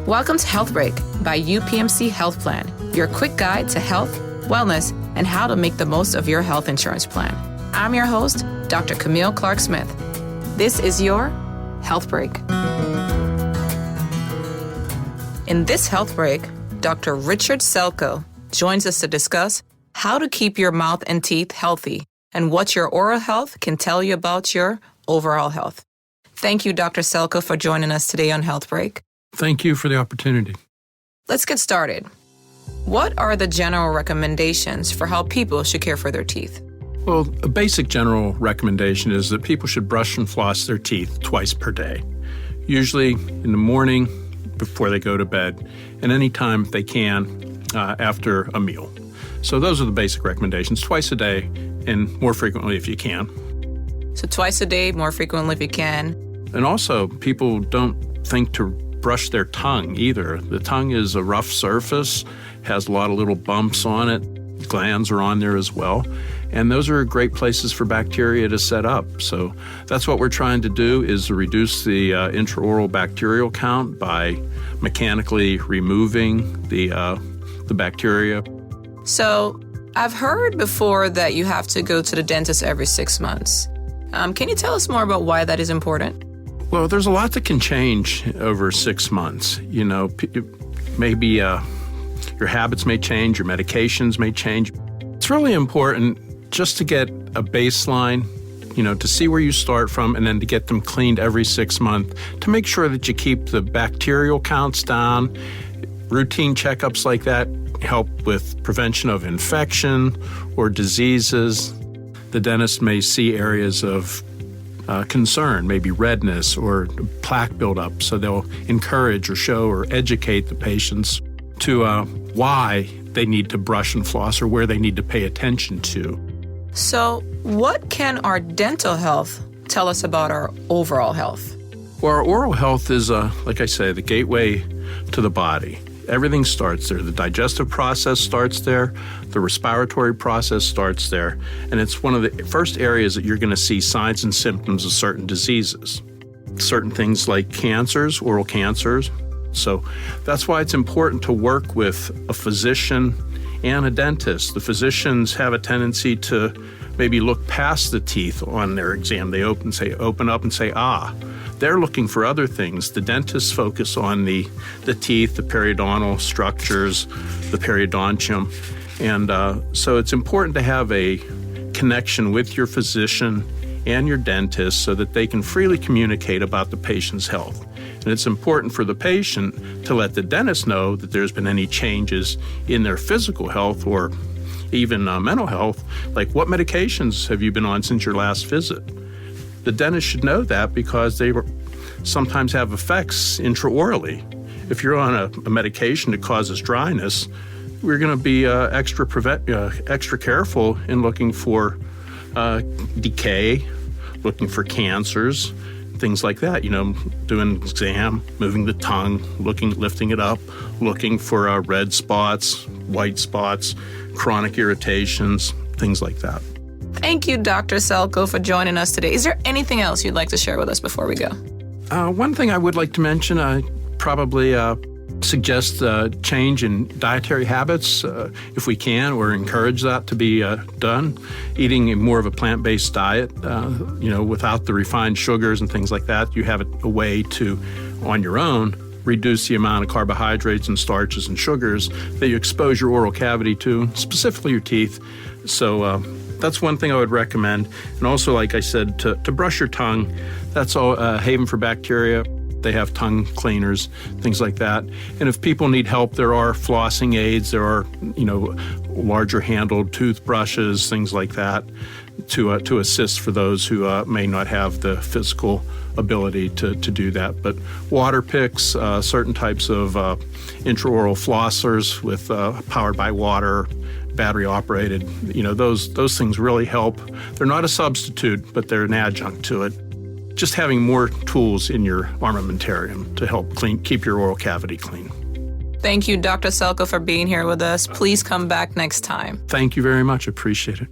Welcome to Health Break by UPMC Health Plan, your quick guide to health, wellness, and how to make the most of your health insurance plan. I'm your host, Dr. Camille Clark-Smith. This is your Health Break. In this Health Break, Dr. Richard Selko joins us to discuss how to keep your mouth and teeth healthy and what your oral health can tell you about your overall health. Thank you, Dr. Selko, for joining us today on Health Break. Thank you for the opportunity. Let's get started. What are the general recommendations for how people should care for their teeth? Well, a basic general recommendation is that people should brush and floss their teeth twice per day, usually in the morning before they go to bed, and any time they can after a meal. So those are the basic recommendations, twice a day and more frequently if you can. So twice a day, more frequently if you can. And also, people don't think to brush their tongue either. The tongue is a rough surface, has a lot of little bumps on it. Glands are on there as well. And those are great places for bacteria to set up. So that's what we're trying to do, is to reduce the intraoral bacterial count by mechanically removing the bacteria. So I've heard before that you have to go to the dentist every 6 months. Can you tell us more about why that is important? Well, there's a lot that can change over 6 months. You know, maybe your habits may change, your medications may change. It's really important just to get a baseline, to see where you start from and then to get them cleaned every 6 months to make sure that you keep the bacterial counts down. Routine checkups like that help with prevention of infection or diseases. The dentist may see areas of concern, maybe redness or plaque buildup, so they'll encourage or show or educate the patients to why they need to brush and floss or where they need to pay attention to. So what can our dental health tell us about our overall health? Well, our oral health is, like I say, the gateway to the body. Everything starts there. The digestive process starts there. The respiratory process starts there. And it's one of the first areas that you're going to see signs and symptoms of certain diseases. Certain things like cancers, oral cancers. So that's why it's important to work with a physician and a dentist. The physicians have a tendency to maybe look past the teeth on their exam. They open up and say, they're looking for other things. The dentists focus on the teeth, the periodontal structures, the periodontium. And so it's important to have a connection with your physician and your dentist so that they can freely communicate about the patient's health. And it's important for the patient to let the dentist know that there's been any changes in their physical health or even mental health, like what medications have you been on since your last visit? The dentist should know that because they sometimes have effects intraorally. If you're on a medication that causes dryness, we're going to be extra careful in looking for decay, looking for cancers, things like that. Doing an exam, moving the tongue, lifting it up, looking for red spots, white spots, chronic irritations, things like that. Thank you, Dr. Selko, for joining us today. Is there anything else you'd like to share with us before we go? One thing I would like to mention, I probably suggest change in dietary habits if we can, or encourage that to be done. Eating more of a plant-based diet, without the refined sugars and things like that. You have a way to, on your own, reduce the amount of carbohydrates and starches and sugars that you expose your oral cavity to, specifically your teeth. So that's one thing I would recommend. And also, like I said, to brush your tongue. That's all a haven for bacteria. They have tongue cleaners, things like that. And if people need help, there are flossing aids. There are, larger handled toothbrushes, things like that, to assist for those who may not have the physical ability to do that. But water picks, certain types of intraoral flossers with powered by water, battery operated, those things really help. They're not a substitute, but they're an adjunct to it. Just having more tools in your armamentarium to help keep your oral cavity clean. Thank you, Dr. Selko, for being here with us. Please come back next time. Thank you very much. Appreciate it.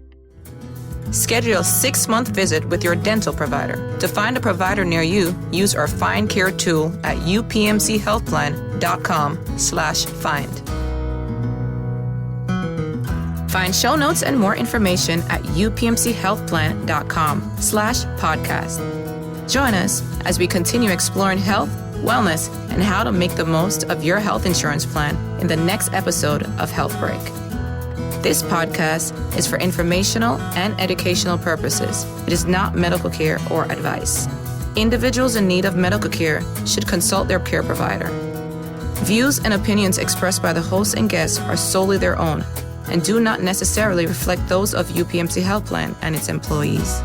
Schedule a 6-month visit with your dental provider. To find a provider near you, use our Find Care tool at upmchealthplan.com/find. Find show notes and more information at upmchealthplan.com/podcast. Join us as we continue exploring health, wellness, and how to make the most of your health insurance plan in the next episode of Health Break. This podcast is for informational and educational purposes. It is not medical care or advice. Individuals in need of medical care should consult their care provider. Views and opinions expressed by the host and guests are solely their own and do not necessarily reflect those of UPMC Health Plan and its employees.